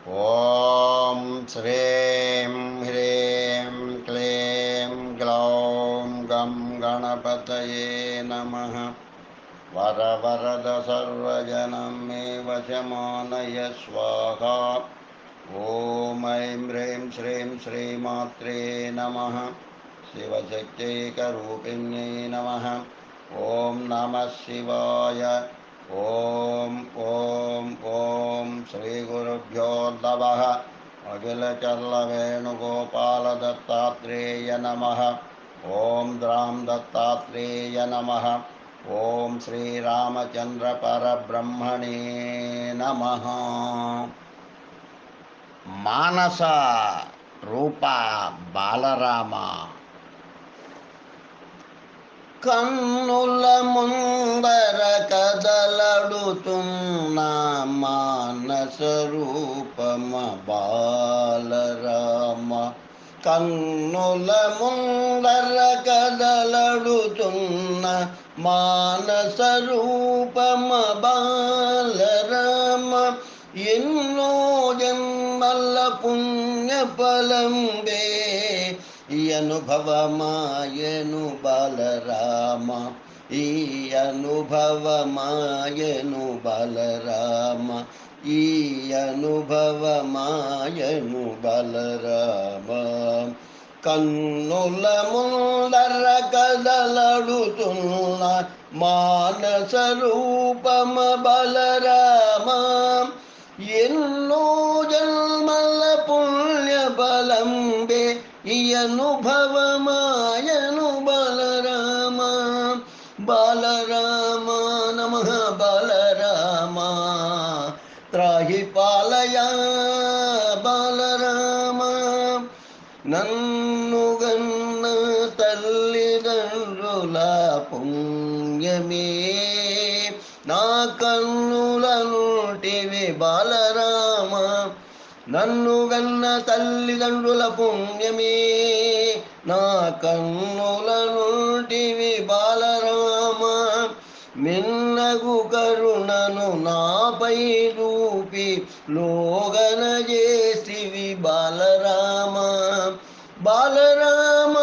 ఓం శ్రీం హ్రీం క్లీం గ్లౌం గం గణపతయే నమః. వరవరద సర్వజనం మే వశమానయ స్వాహా. ఓం ఐం హ్రీం శ్రీం శ్రీమాత్రే నమః. శివశక్తైకరూపిణ్యై నమః. ఓం నమః శివాయ. ఓం ఓం ఓం శ్రీ గురుభ్యో నమః. అఖిలచర్లవేణుగోపాలదత్తాత్రేయ నమః. ఓం ద్రాం దత్తాత్రేయ నమః. ఓం శ్రీరామచంద్ర పరబ్రహ్మణే నమః. మానస రూప బాలరామ కన్నుల ముందర కదలడుతున్న మానస రూపమ బాలరామ. కన్నుల ముందర కదలడుతున్న మానస రూపమ బాలరామ. ఎన్నో జన్మల పుణ్యఫలంబే ఈ అనుభవమాయను బాలరామ. ఈ అనుభవమాయను బాలరామ. ఈ అనుభవమాయను బాలరామ. కన్నుల ముందర కదలడుతున్న మానస రూపమ బలరామ. ఎన్నో జన్మల పుణ్య బలంబే ఈ అనుభవమాయను బలరామ. బాలరామ నమః బాలరామ. త్రాహి పాలయ బాలరామ. నన్ను గన్న తల్లిదండ్రుల పుణ్యమే నా కన్నుల నుంటివి బాలరామ. నన్ను గన్న తల్లిదండ్రుల పుణ్యమే నా కన్నుల నుంటివి బాలరామ. మిన్నగు కరుణను నాపై రూపి లోగన చేసివి బాలరామ. బాలరామ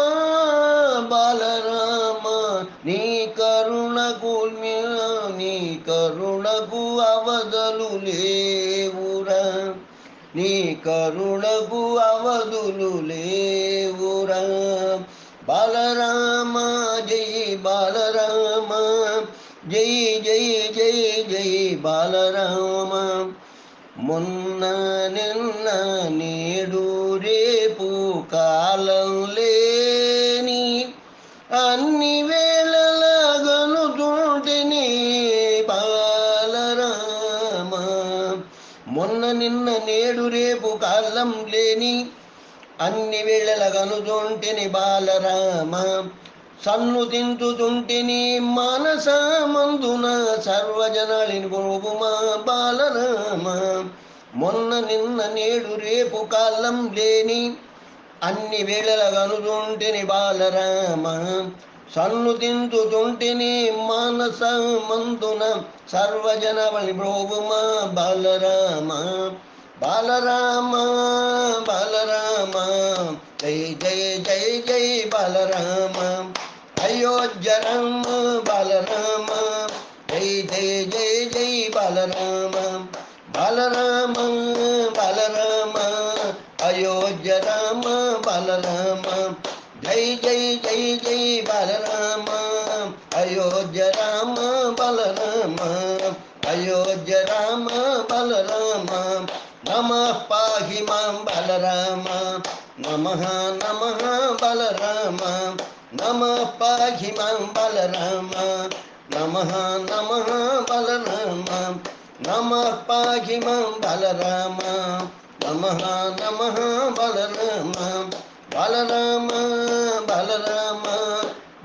బాలరామ నీ కరుణకు అవధులు లేవురా. నీ కరుణకు అవధులు లేవురా. బాలరామ జై బాలరామ. జై జై జై జై బాలరామ. మొన్న నిన్న నేడు రేపు కాలం లేని అన్ని వేళలాగనుతుంటిని బాలరామ. మొన్న నిన్న నేడు రేపు కాలం లేని అన్ని వేళలగనుతుంటిని బాలరామ. సన్ను తింటుతుంటిని మానస మందున సర్వజనాళిని గోగుమా బాలరామ. మొన్న నిన్న నేడు రేపు కాలం లేని అన్ని వేళలగనుతుంటిని బాలరామ. సన్ను తింటుతుంటిని మానస మందున సర్వజనవళి బ్రోగుమా బాలరామ. బాలరామ బాలరామ జై జై జై జై బాలరామ. అయోధ్య రామ బాలరామ. జై జై జై జై బాలరామ. బాలరామ బాలరామ అయోధ్య రామ బాలరామ. జై జై జై జై బాలరామ. అయోధ్య రామ బాలరామ. అయోధ్య రామ బాలరామ. నమః పాహి మాం బాలరామ. నమః నమః బాలరామ. నమః పాహి మాం బాలరామ. నమః నమః బాలరామ. నమః పాహి మాం బాలరామ. నమః నమః బాలరామ. బాలరామ బాలరామ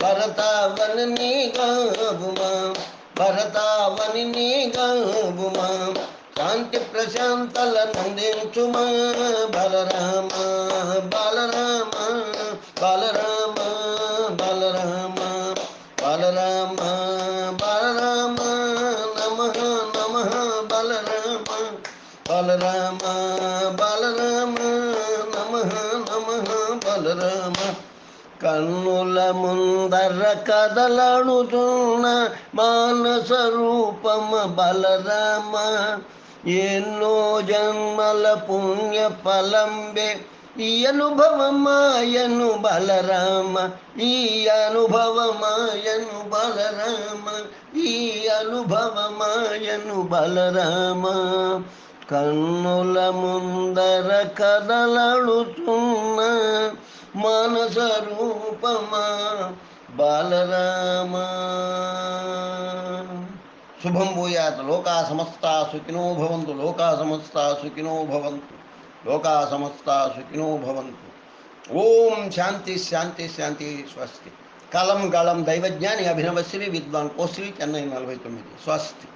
భరతావని గావుమా. భరతావని గావుమా. శాంతి ప్రశాంతల నందించుమా బాలరామ. బాలరామ బాలరామ బాలరామ బాలరామ బాలరామ. నమః నమః బాలరామ. బలరామ బలరామ నమః నమః బలరామ. కన్నుల ముందర కదలాడుతున్న మానస రూపమ బలరామ. ఎన్నో జన్మల పుణ్య ఫలంబే ఈ అనుభవమాయను బలరామ. ఈ అనుభవమాయను బలరామ. ఈ అనుభవమాయను బలరామ. కన్నుల ముందర కదలాడుతున్న మానస రూపమా బాలరామ. శుభం భూయాత్. లోకా సమస్తా సుఖినో భవంతు. లోకా సమస్తా సుఖినో భవంతు. లోకా సమస్తా సుఖినో భవంతు. ఓం శాంతి శాంతి శాంతి. స్వస్తి. కలం గళం దైవజ్ఞాని అభినవశ్రీ విద్వాన్ కోశ్రీ చెన్నై 49. స్వస్తి.